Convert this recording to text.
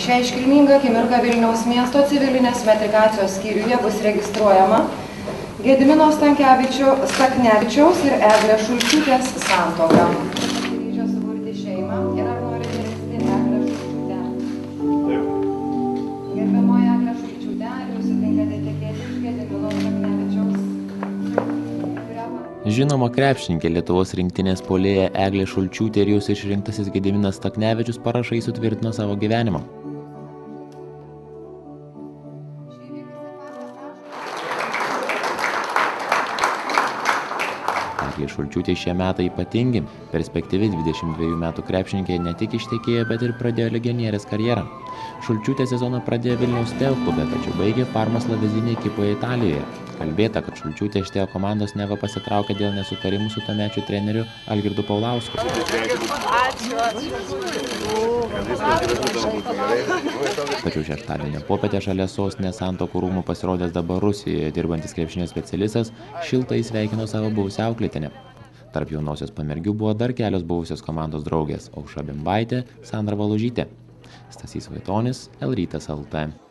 Šią iškilmingą akimirką Vilniaus miesto civilinės metrikacijos skyriuje bus registruojama Gedimino Staknevičiaus ir Eglės Šulčiūtės santuoka. Pasiryžę suburti šeimą ir ar norite vesti Eglę Šulčiūtę? Gerbiamoji Eglė Šulčiūtė, ar jūs sutinkate tekėti iš Gedimino Staknevičiaus? Žinoma krepšininkė Lietuvos rinktinės puolėja Eglė Šulčiūtė ir jos išrinktasis Gediminas Staknevičius parašais sutvirtino savo gyvenimą. Eglė Šulčiūtė šie metai ypatingi. Perspektyvi 22 metų krepšininkė ne tik ištekėjo, bet ir pradėjo legionierės karjerą. Šulčiūtė sezoną pradėjo Vilniaus TEV klube, tačiau baigė Parmos Lavezinė ekipoje Italijoje. Kalbėta, kad Šulčiūtė iš TEV komandos neva pasitraukė dėl nesutarimų su tuomečiu treneriu Algirdu Paulausku. Tačiau šeštadienio popietę šalia sostinės Santuokų rūmų pasirodęs dabar Rusijoje dirbantis krepšinio specialistas šiltai sveikino savo buvusią auklėtinę. Tarp jaunosios pamergių buvo dar kelios buvusios komandos draugės – Aušra Bimbaitė, Sandra Valužytė. Stasys Vaitonis, L rytas LT.